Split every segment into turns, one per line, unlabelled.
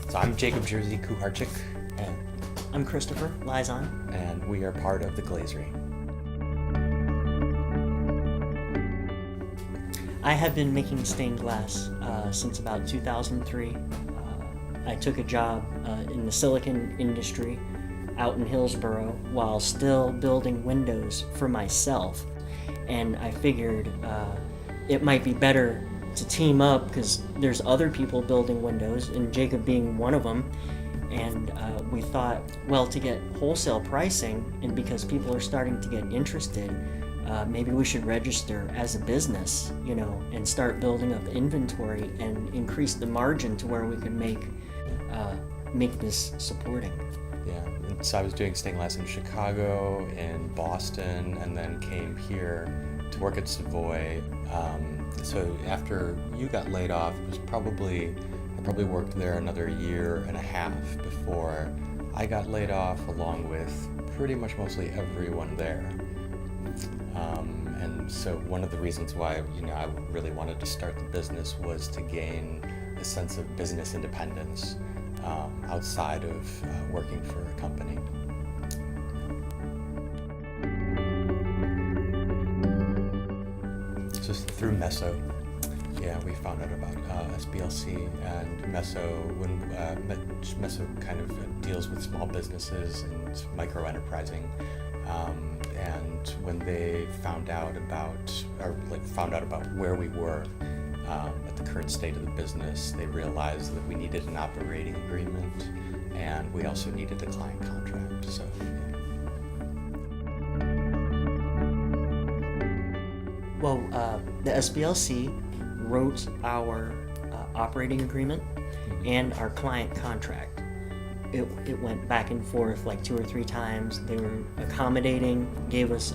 So I'm Jacob Jersey Kuharczyk, and
I'm Christopher Lizon.
And we are part of the Glaziery.
I have been making stained glass since about 2003. I took a job in the silicon industry out in Hillsboro while still building windows for myself. And I figured it might be better to team up because there's other people building windows, and Jacob being one of them. And we thought, well, to get wholesale pricing, and because people are starting to get interested, maybe we should register as a business, and start building up inventory and increase the margin to where we can make this supporting.
Yeah, and so I was doing stained glass in Chicago, in Boston, and then came here to work at Savoy. So after you got laid off, it was I probably worked there another year and a half before I got laid off, along with pretty much mostly everyone there. And so one of the reasons why I really wanted to start the business was to gain a sense of business independence outside of working for a company. So through Meso, we found out about SBLC and Meso when Meso kind of deals with small businesses and micro enterprising. And when they found out about where we were at the current state of the business, they realized that we needed an operating agreement, and we also needed a client contract. So.
Well, the SBLC wrote our operating agreement and our client contract. It went back and forth like 2 or 3 times. They were accommodating, gave us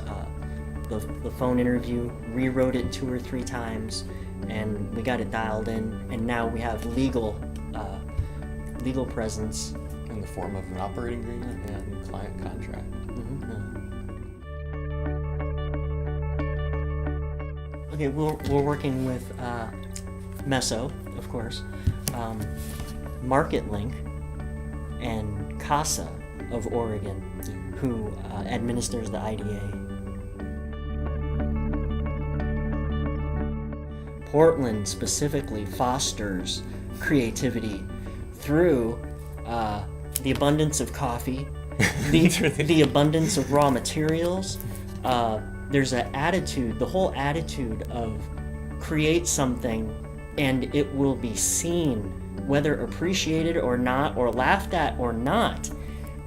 the phone interview, rewrote it 2 or 3 times, and we got it dialed in. And now we have legal presence
In the form of an operating agreement and client contract.
Okay, we're working with Meso, of course, MarketLink, and CASA of Oregon, who administers the IDA. Portland specifically fosters creativity through the abundance of coffee, the abundance of raw materials. There's an attitude, the whole attitude of create something and it will be seen, whether appreciated or not, or laughed at or not.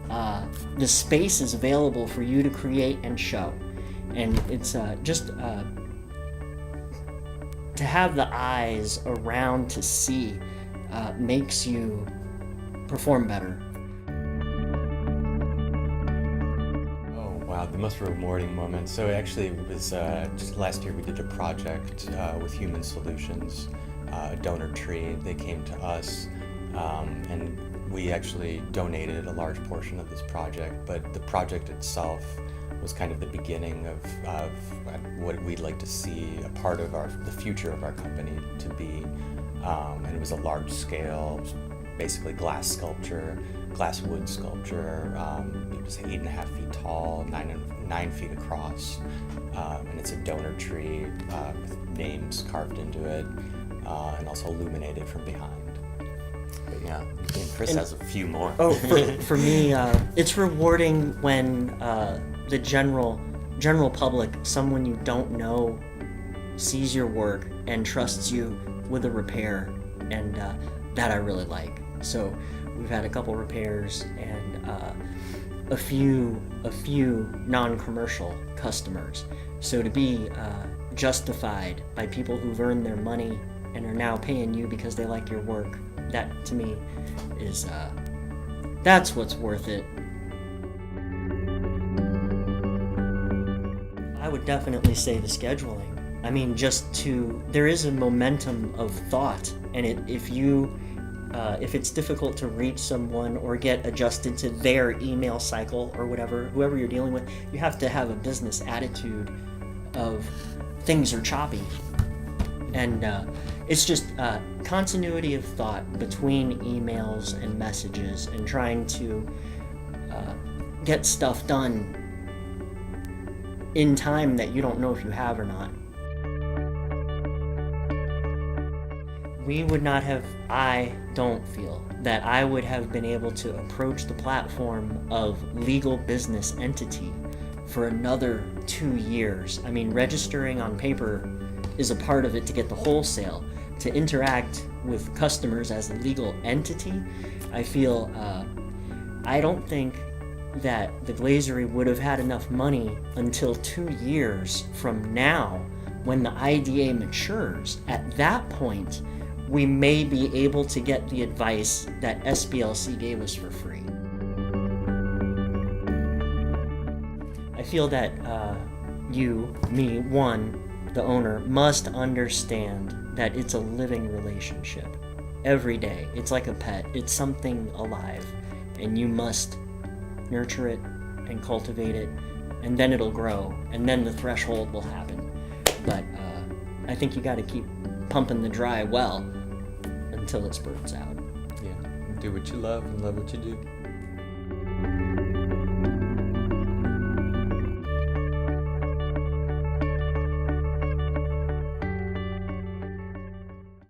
The space is available for you to create and show. And it's just to have the eyes around to see makes you perform better.
Wow, the most rewarding moment. So actually it was just last year we did a project with Human Solutions, a donor tree. They came to us and we actually donated a large portion of this project, but the project itself was kind of the beginning of what we'd like to see a part of the future of our company to be. And it was a large scale, basically glass sculpture, glass wood sculpture. It was 8.5 feet tall, 9 feet across, and it's a donor tree with names carved into it, and also illuminated from behind. But yeah, and Chris has a few more.
Oh, for me, it's rewarding when the general public, someone you don't know, sees your work and trusts you with a repair, and that I really like. So we've had a couple repairs and a few non-commercial customers. So to be justified by people who've earned their money and are now paying you because they like your work, that to me is that's what's worth it. I would definitely say the scheduling. I mean, there is a momentum of thought, and if it's difficult to reach someone or get adjusted to their email cycle or whoever you're dealing with, you have to have a business attitude of things are choppy, And it's just continuity of thought between emails and messages, and trying to get stuff done in time that you don't know if you have or not. We would not have, I don't feel that I would have been able to approach the platform of legal business entity for another 2 years. I mean, registering on paper is a part of it to get the wholesale. To interact with customers as a legal entity, I feel, I don't think that the Glaziery would have had enough money until 2 years from now when the IDA matures. At that point, we may be able to get the advice that SBLC gave us for free. I feel that the owner, must understand that it's a living relationship. Every day, it's like a pet. It's something alive, and you must nurture it and cultivate it, and then it'll grow, and then the threshold will happen. But I think you got to keep pumping the dry well until it spurts out.
Yeah, do what you love and love what you do.